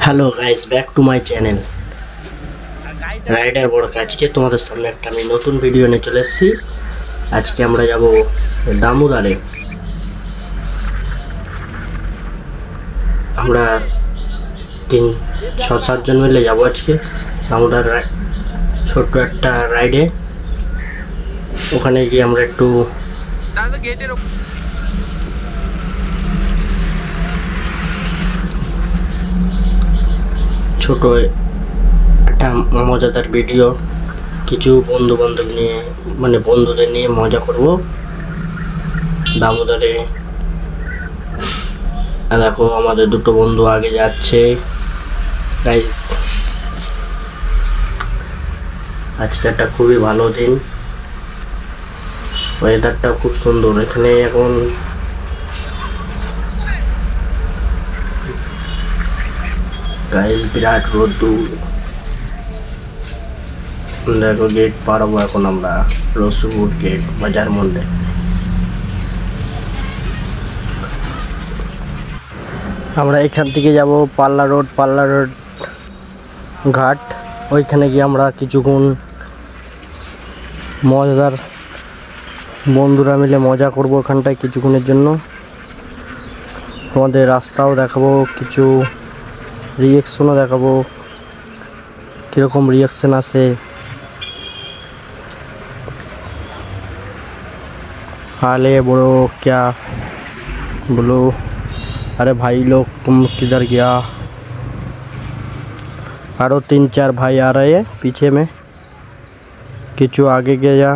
Hello guys, back to my channel rider বড়। আজকে তোমাদের সামনে একটা আমি নতুন ভিডিও নিয়ে চলে এসেছি। আজকে আমরা যাব দামোদরে। আমরা 6-7 জন মিলে যাব আজকে দামোদর ছোট্ট একটা রাইডে। ওখানে গিয়ে আমরা একটু ছোট একটা মজাদার ভিডিও, কিছু বন্ধু বান্ধব নিয়ে মানে বন্ধুদের নিয়ে মজা করব দামোদরে। দেখো আমাদের দুটো বন্ধু আগে যাচ্ছে গাইস। আজকে একটা খুবই ভালো দিন, ওয়েদারটা খুব সুন্দর। এখানে এখন গাইস বিরাট রোদ্দুর। দেখো গেট পারবো এখন আমরা, রসুপুর গেট বাজার মধ্যে। আমরা এখান থেকে যাব পাল্লা রোড ঘাট। ওইখানে গিয়ে আমরা কিছুক্ষণ মজাদার বন্ধুরা মিলে মজা করব ওখানটায় কিছুক্ষণের জন্য। তোমাদের রাস্তাও দেখাবো, কিছু রিয়াকশনও দেখাবো, কিরকম রিয়াকশন আসে। हाले बड़ो क्या बोलो, अरे भाई लोग तुम किधर गया। और 3-4 भाई आ रहे हैं पीछे में, किचु आगे गया।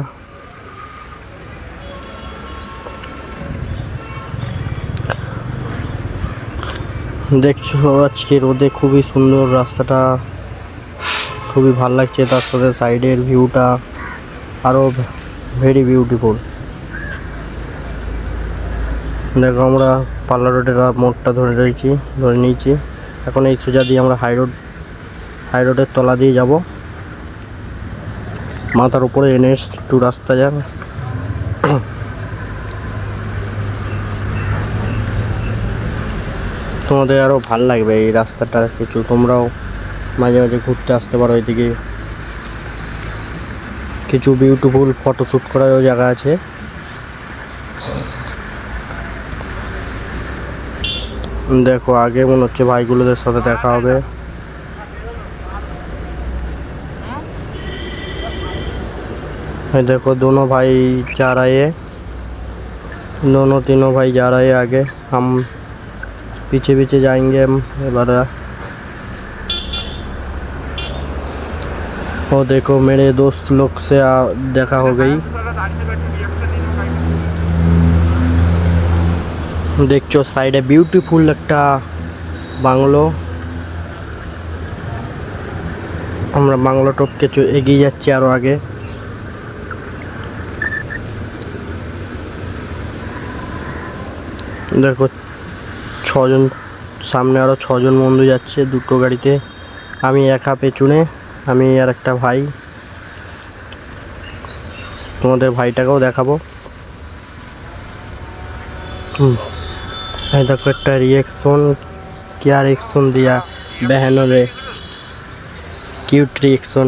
দেখছো আজকে রোদে খুবই সুন্দর রাস্তাটা, খুবই ভালো লাগছে। তার সাথে সাইডের ভিউটা আরো ভেরি বিউটিফুল। দেখো আমরা পাল্লা রোডের মোড়টা ধরে নিয়েছি। এখন এই সোজা দিয়ে আমরা হাই রোডের তলা দিয়ে যাব। মাথার উপরে NH 2 রাস্তা যান। তোমাদের আরো ভাল লাগবে এই রাস্তাটা। কিছু তোমরাও মাঝে মাঝে ঘুরতে আসতে পারো এদিকে। কিছু বিউটিফুল ফটোশুট করারও জায়গা আছে। देखो आगे मन होच्छे भाईगुलोदेर साथे देखा होबे। देखो दोनों भाई जा रहे हैं, तीनों भाई जा रहे हैं आगे, हम पीछे पीछे जाएंगे। हम वो देखो मेरे दोस्त लोग से देखा हो गई। देखो साइडे बिउटिफुल একটা বাংলো। আমরা বাংলো টপকে এগিয়ে যাচ্ছি আরো আগে। দেখো 6 জন সামনে, আরো 6 জন বন্ধু যাচ্ছে দুটো গাড়িতে। আমি একা পেছনে, আমি আর একটা ভাই। তোমাদের ভাইটাকেও দেখাবো। देखो एक रिएक्शन, क्या रिएक्शन दिया बहनों ने, क्यूट रिएक्शन।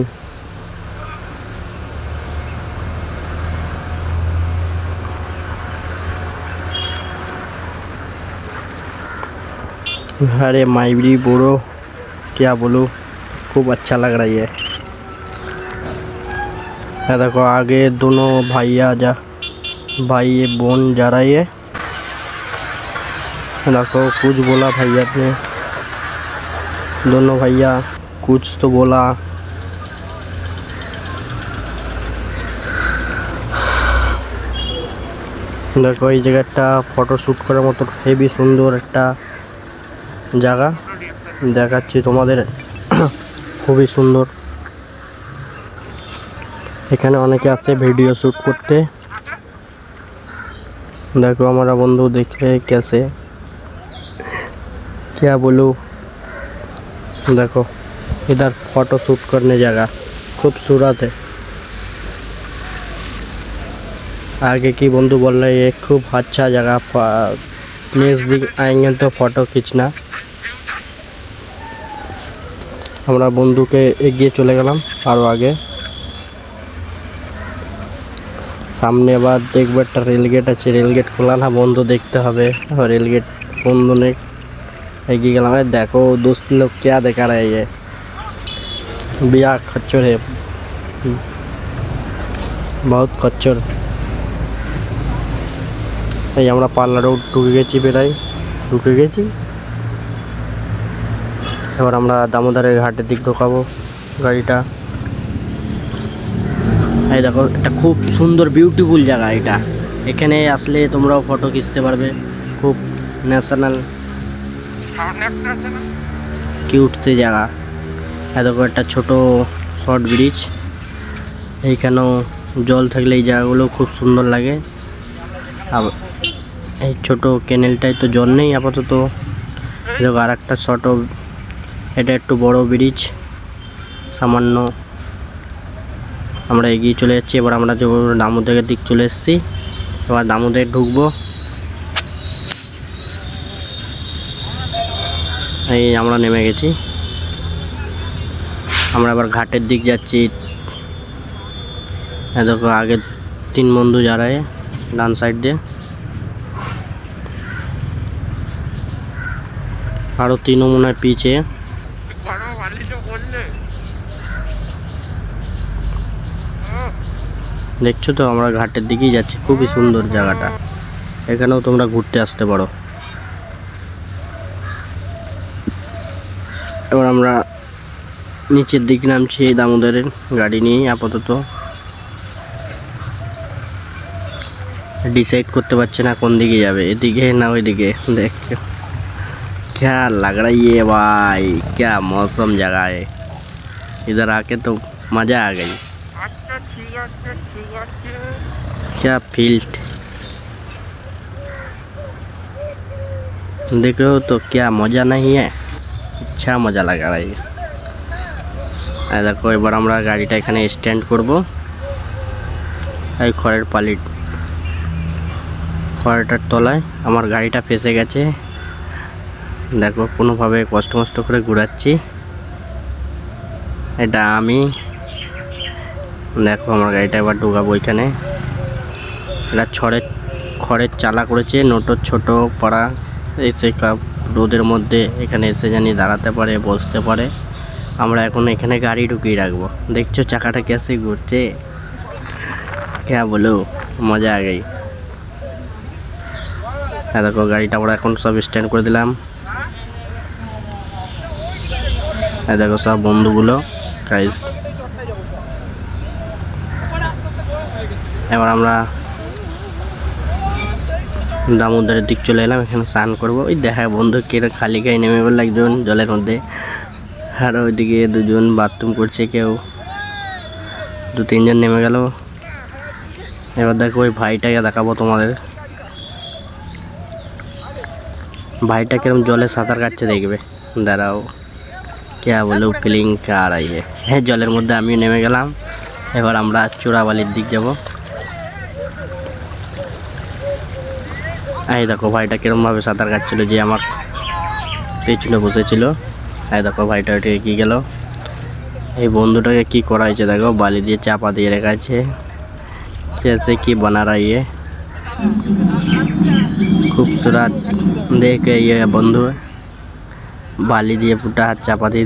अरे माइबरी बोलो, क्या बोलूं, खूब अच्छा लग रही है। देखो आगे दोनों भाई बोन जा रही है। देखो कुछ बोला भैया ने, दोनों भैया कुछ तो बोला। देखो এই জায়গাটা ফটোশুট করার মতো হেভি সুন্দর একটা জায়গা দেখাচ্ছি তোমাদের। খুবই সুন্দর, এখানে অনেকে আসে ভিডিও শুট করতে। देखो हमारा बंधु देखे कैसे, क्या बोलूं। देखो इधर फोटो शूट करने जगह खूबसूरत है। आगे की बंधु बोल रहे हैं खूब अच्छा जगह, नजदीक आएंगे तो फोटो खींचना। আমরা বন্ধুকে এগিয়ে চলে গেলাম আরো আগে। সামনে আবার দেখবো একটা রেলগেট আছে, রেলগেট খোলা না বন্ধ দেখতে হবে। রেলगेट बंद ने एगिए गलम। देखो दोस्त लोग क्या देखा रहे ये बिया खच्चर है, बहुत खच्चर। এই আমরা পাল্লা রোড ঢুকে গেছি, বেড়াই ঢুকে গেছি। এবার আমরা দামোদরের ঘাটের দিক ঢোকাবো গাড়িটা। এই দেখো একটা খুব সুন্দর বিউটিফুল জায়গা এটা। এখানে আসলে তোমরাও ফটো খিচতে পারবে, খুব ন্যাশনাল কিউট সে জায়গা। এই দেখো একটা ছোট শর্ট ব্রিজ, এইখানেও জল থাকলে এই জায়গাগুলো খুব সুন্দর লাগে। এই ছোট ক্যানেলটায় তো জল নেই আপাতত। দেখো আর একটা ছোট, এটা একটু বড় ব্রিজ সামান্য। আমরা এগিয়ে চলে যাচ্ছি। এবার আমরা যে দামোদরের দিক চলে এসেছি, এবার দামোদরে ঢুকবো। এই আমরা নেমে গেছি, আমরা আবার ঘাটের দিক যাচ্ছি। দেখো আগে 3 বন্ধু जा रहे हैं ডান সাইড দিয়ে, আরো 3 মনে হয় পিছে। দেখছো তো আমরা ঘাটের দিকেই যাচ্ছি, খুবই সুন্দর জায়গাটা। এখানেও তোমরা ঘুরতে আসতে পারো। এবার আমরা নিচের দিক নামছি দামোদরের গাড়ি নিয়ে। আপাতত डिसाइड করতে পারছি না কোন দিকে যাবে, এদিকে না ওইদিকে। देख क्या लग रहा है ये भाई, क्या मौसम जगह है। इधर आके तो मज़ा आ गई। क्या फील्ड देख रहे हो तो क्या मज़ा नहीं है, अच्छा मज़ा लगा रहा है। देखो এবার আমরা গাড়িটা এখানে স্ট্যান্ড করব। এই খড়ের পালি, খড়টার তলায় আমার গাড়িটা ফেসে গেছে। দেখো কোনোভাবে কষ্ট করে ঘোরাচ্ছি। এটা আমি, দেখো আমার গাড়িটা এবার ঢোকাবো এখানে। এটা খড়ের চালা করেছে, নোটো ছোট পাড়া এসে রোদের মধ্যে এখানে এসে জানি দাঁড়াতে পারে, বসতে পারে। আমরা এখন এখানে গাড়ি ঢুকিয়ে রাখবো। দেখছো চাকাটা कैसे ঘুরছে, क्या बोलो, मज़ा आ गई। দেখো গাড়িটা আমরা এখন সব স্ট্যান্ড করে দিলাম। দেখো সব বন্ধুগুলো গাইস। এবার আমরা দামোদরের দিক চলে এলাম, এখানে স্নান করবো। ওই দেখা বন্ধু কেটে খালি গায়ে নেমে গেল একজন জলের মধ্যে, আর ওইদিকে 2 জন বাথরুম করছে, কেউ 2-3 জন নেমে গেল। এবার দেখো ওই ভাইটাকে দেখাবো তোমাদের। ভাইটা কিরম জলে সাঁতার কাটছে দেখবে, দাঁড়াও। क्या बोलो, ফিলিং क्या आ रही है। হ্যাঁ জলের মধ্যে আমিও নেমে গেলাম। এবার আমরা চোরাবালির দিক যাব। এই দেখো ভাইটা কিরমভাবে সাঁতার কাটছিল, যে আমার পেছনে বসেছিল। এই দেখো ভাইটা উঠে কি গেল। এই বন্ধুটাকে কি করা হয়েছে দেখো, বালি দিয়ে চাপা দিয়ে রেখা আছে। कैसे কি बना रहा है, खूबसूरत देख ये बंधु बाली दिए पुटा हाथ चापा দিয়ে